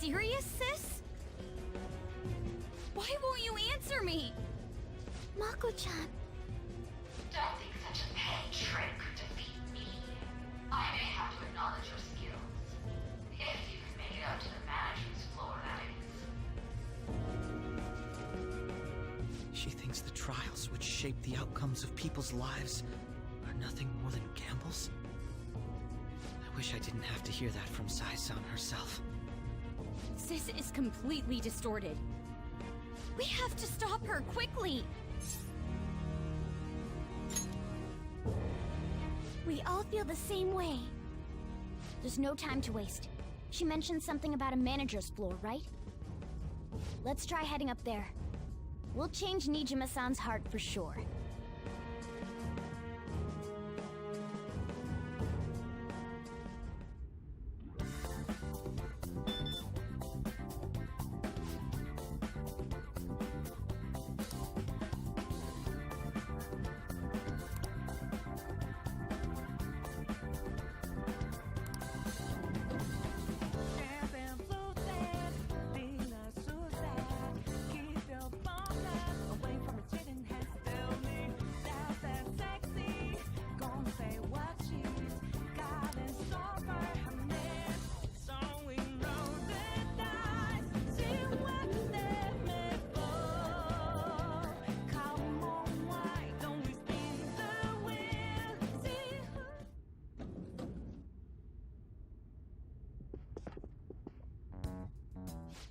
serious, sis? Why won't you answer me? Mako-chan. Don't think such a petty trick could defeat me. I may have to acknowledge your skills. If you can make it up to the manager's floor, that is. She thinks the trials which shape the outcomes of people's lives are nothing more than gambles? I wish I didn't have to hear that from Sai-san herself. Sis is completely distorted. We have to stop her quickly! We all feel the same way. There's no time to waste. She mentioned something about a manager's floor, right? Let's try heading up there. We'll change Nijima-san's heart for sure.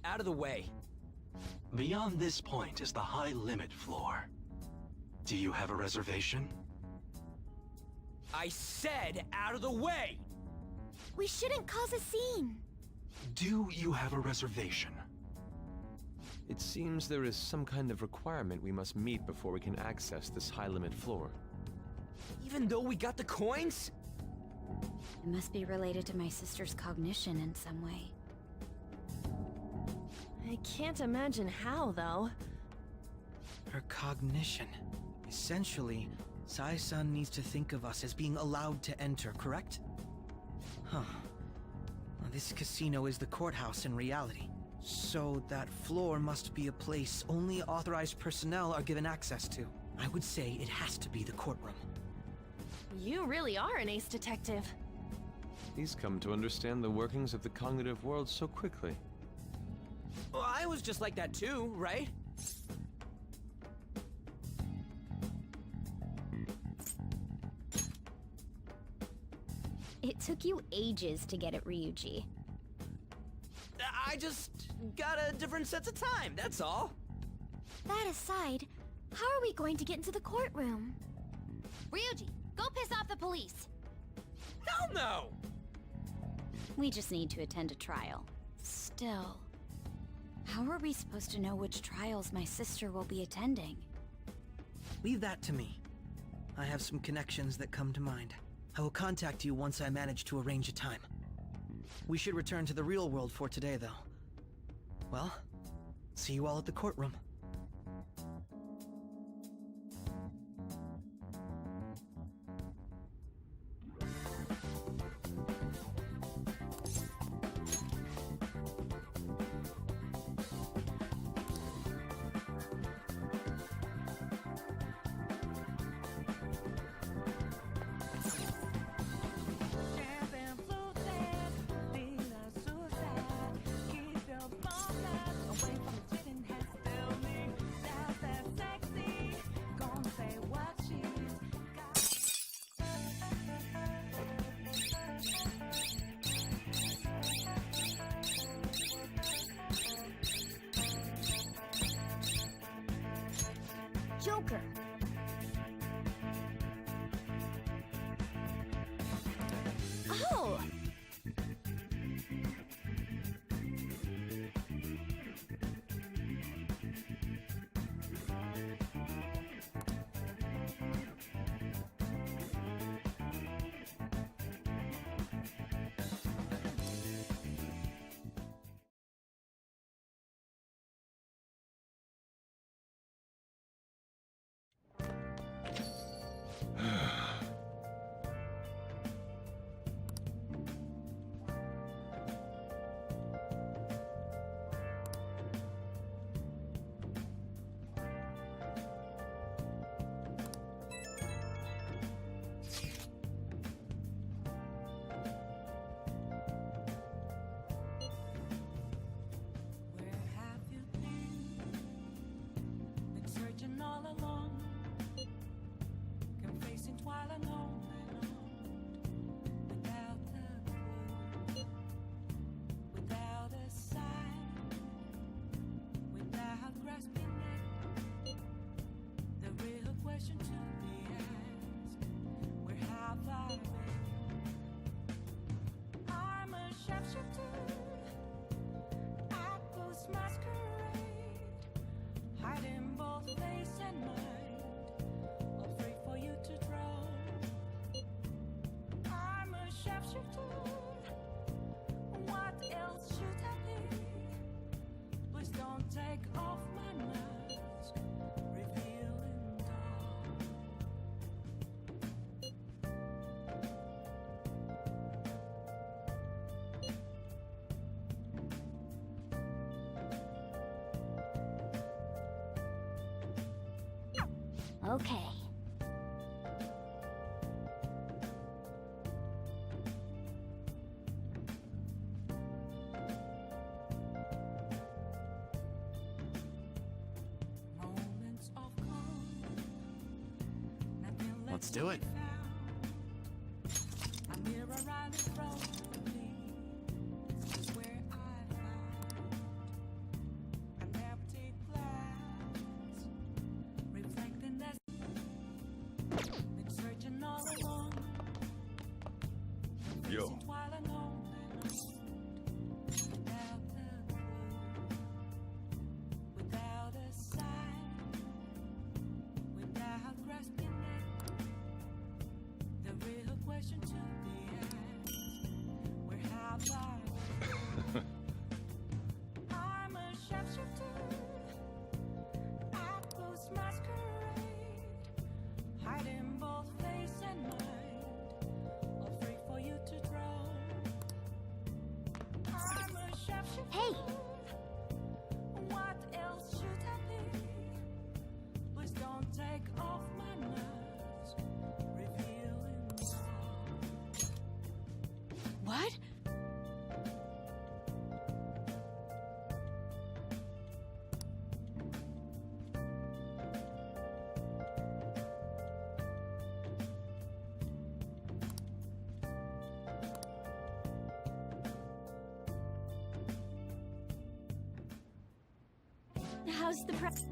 Out of the way. Beyond this point is the high limit floor. Do you have a reservation? I said out of the way! We shouldn't cause a scene. Do you have a reservation? It seems there is some kind of requirement we must meet before we can access this high-limit floor. Even though we got the coins? It must be related to my sister's cognition in some way. I can't imagine how, though. Her cognition. Essentially, Sai-san needs to think of us as being allowed to enter, correct? Huh. Well, this casino is the courthouse in reality. So that floor must be a place only authorized personnel are given access to. I would say it has to be the courtroom. You really are an ace detective. He's come to understand the workings of the cognitive world so quickly. Well, I was just like that too, right? It took you ages to get it, Ryuji. I just got a different sense of time, that's all. That aside, how are we going to get into the courtroom? Ryuji, go piss off the police! Hell no! We just need to attend a trial. Still, how are we supposed to know which trials my sister will be attending? Leave that to me. I have some connections that come to mind. I will contact you once I manage to arrange a time. We should return to the real world for today, though. Well, see you all at the courtroom. Joker. Oh! shapeshifter. What else should I be? Please don't take off my mask, revealing dawn. Okay. Moments of calm, nothing Let's left do to it. be found. A mirror right in front of me is where I found an empty glass, reflecting that. Been searching all along, Yo. facing while alone and without a clue, without a sign, without grasping it. The real question to be asked: where have I been? I'm a shapeshifter, I post masquerade, hiding both face and mind, all free for you to draw. I'm a shapeshifter. Hey! What else should I be? Please don't take off my mask, revealing dawn. What? How's the press?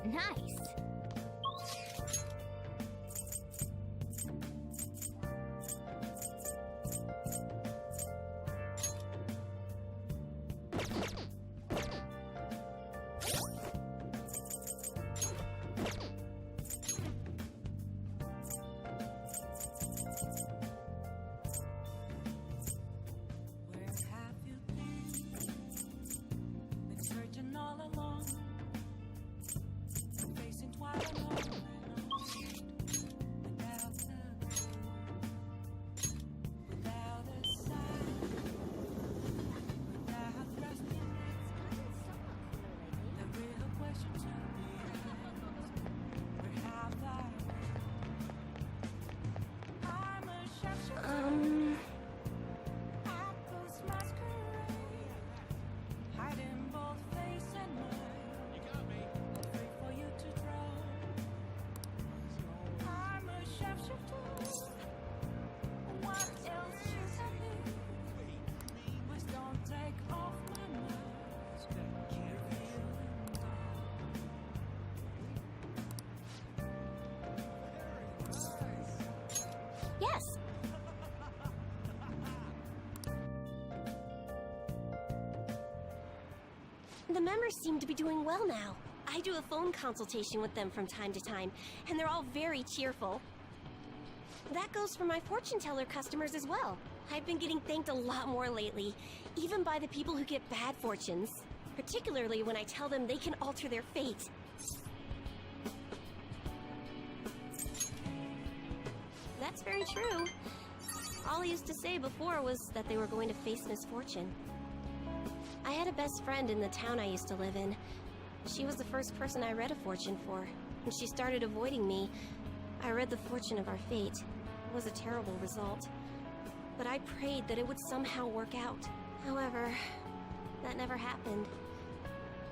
Nice. Where have you been? Been searching all along, facing twilight alone and on, without a clue, without a sign, without grasping it. The real question to be asked: where have I been? I'm a shapeshifter. Apples masquerade, hiding both face and mind. All free for you to draw. I'm a shapeshifter. What else should I be? Please don't take off my mask, revealing dawn. Yes. The members seem to be doing well now. I do a phone consultation with them from time to time, and they're all very cheerful. That goes for my fortune teller customers as well. I've been getting thanked a lot more lately, even by the people who get bad fortunes, particularly when I tell them they can alter their fate. That's very true. All I used to say before was that they were going to face misfortune. I had a best friend in the town I used to live in. She was the first person I read a fortune for. When she started avoiding me, I read the fortune of our fate. It was a terrible result. But I prayed that it would somehow work out. However, that never happened.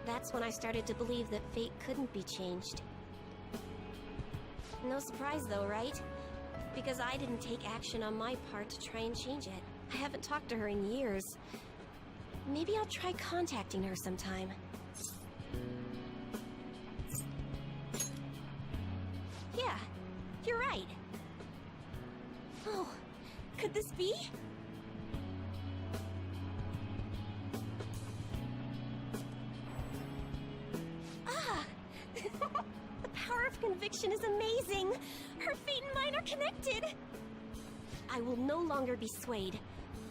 That's when I started to believe that fate couldn't be changed. No surprise though, right? Because I didn't take action on my part to try and change it. I haven't talked to her in years. Maybe I'll try contacting her sometime. Yeah, you're right. Oh, could this be? conviction is amazing! Her fate and mine are connected! I will no longer be swayed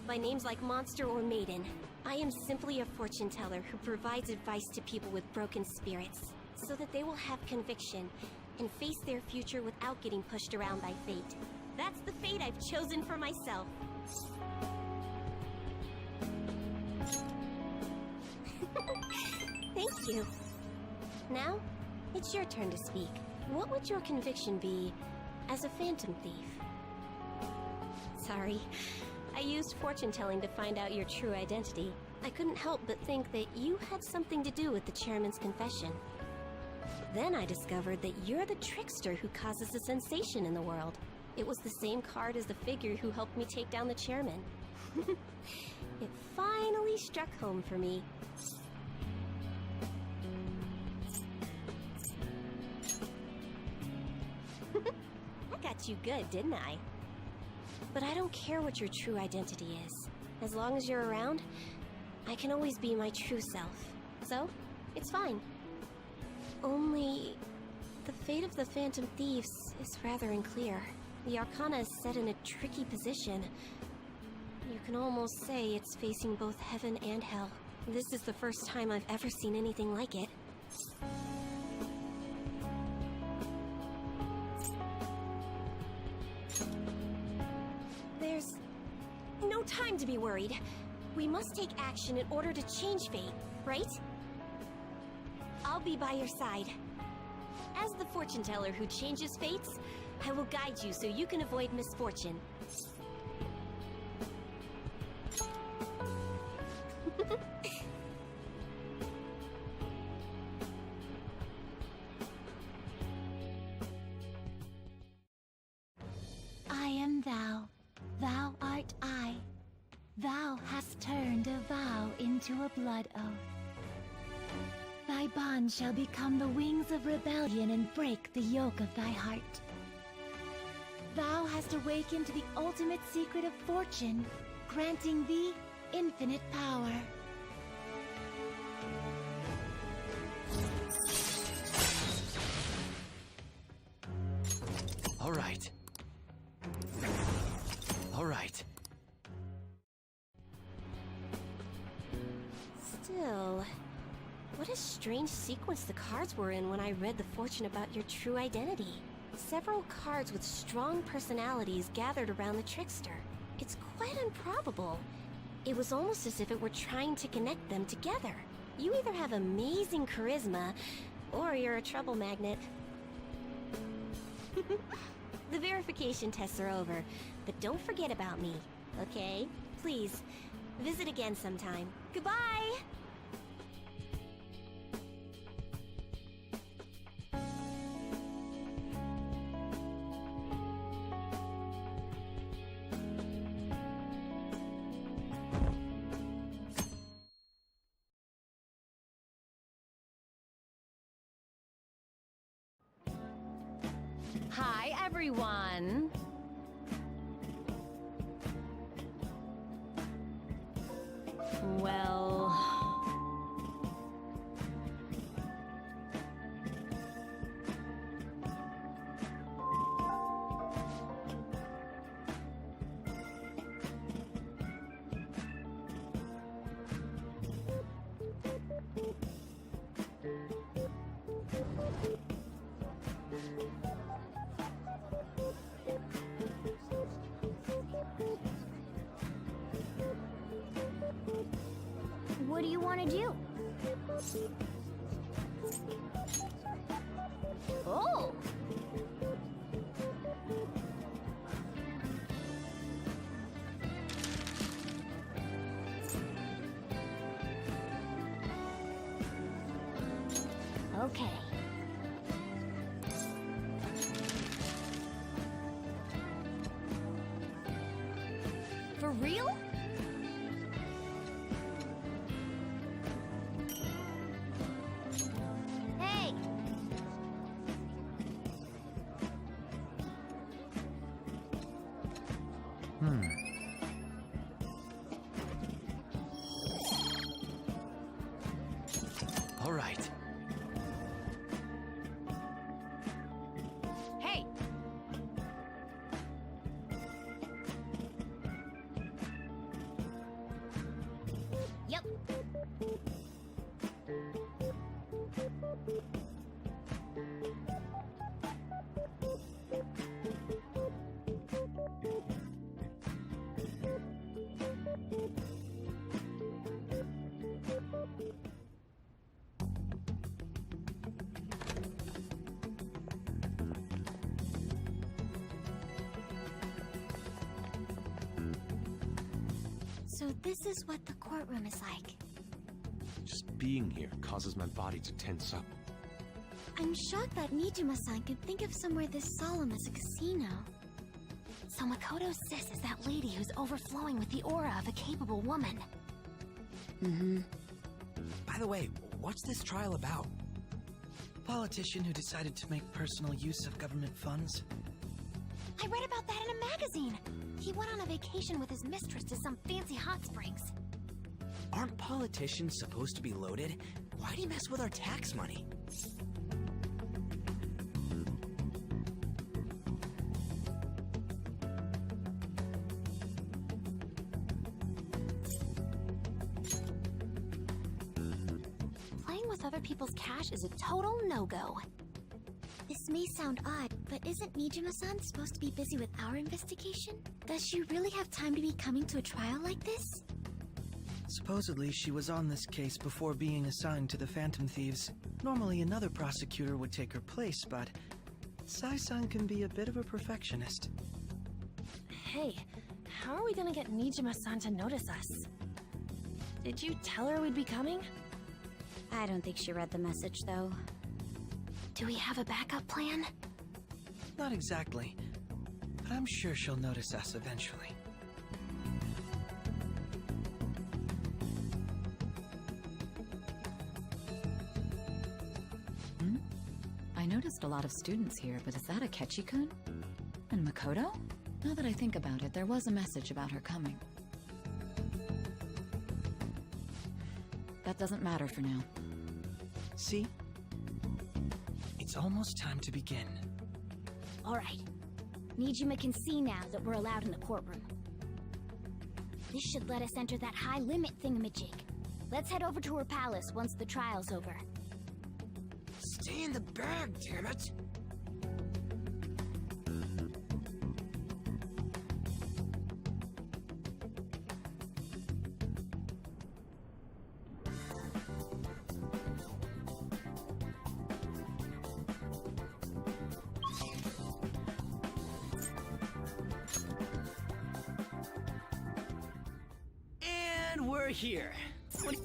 by names like monster or maiden. I am simply a fortune teller who provides advice to people with broken spirits, so that they will have conviction and face their future without getting pushed around by fate. That's the fate I've chosen for myself. Thank you. Now, it's your turn to speak. What would your conviction be as a phantom thief? Sorry, I used fortune telling to find out your true identity. I couldn't help but think that you had something to do with the chairman's confession. Then I discovered that you're the trickster who causes a sensation in the world. It was the same card as the figure who helped me take down the chairman. It finally struck home for me. I got you good, didn't I? But I don't care what your true identity is. As long as you're around, I can always be my true self. So, it's fine. Only, the fate of the Phantom Thieves is rather unclear. The Arcana is set in a tricky position. You can almost say it's facing both heaven and hell. This is the first time I've ever seen anything like it. There's no time to be worried. We must take action in order to change fate, right? I'll be by your side. As the fortune teller who changes fates, I will guide you so you can avoid misfortune. I am thou, thou art I. Thou hast turned a vow into a blood oath. Thy bond shall become the wings of rebellion and break the yoke of thy heart. Thou hast awakened the ultimate secret of fortune, granting thee infinite power. All right. All right. Still, what a strange sequence the cards were in when I read the fortune about your true identity. Several cards with strong personalities gathered around the trickster. It's quite improbable. It was almost as if it were trying to connect them together. You either have amazing charisma, or you're a trouble magnet. The verification tests are over, but don't forget about me, okay? Please, visit again sometime. Goodbye! Hi, everyone! Well... What do you want to do? Oh! Okay. For real? Hey! All right. Yep. So this is what the courtroom is like. Just being here causes my body to tense up. I'm shocked that Nijima-san could think of somewhere this solemn as a casino. So Makoto's sis is that lady who's overflowing with the aura of a capable woman. Mm-hmm. By the way, what's this trial about? Politician who decided to make personal use of government funds. I read about that in a magazine. He went on a vacation with his mistress to some fancy hot springs. Aren't politicians supposed to be loaded? Why'd he mess with our tax money? Playing with other people's cash is a total no-go. This may sound odd, but isn't Nijima-san supposed to be busy with our investigation? Does she really have time to be coming to a trial like this? Supposedly, she was on this case before being assigned to the Phantom Thieves. Normally, another prosecutor would take her place, but Sai-san can be a bit of a perfectionist. Hey, how are we gonna get Nijima-san to notice us? Did you tell her we'd be coming? I don't think she read the message, though. Do we have a backup plan? Not exactly, but I'm sure she'll notice us eventually. I noticed a lot of students here, but is that Akechi-kun? And Makoto? Now that I think about it, there was a message about her coming. That doesn't matter for now. See? It's almost time to begin. All right. Nijima can see now that we're allowed in the courtroom. This should let us enter that high-limit thingamajig. Let's head over to her palace once the trial's over. Stay in the bag, damn it! And we're here. What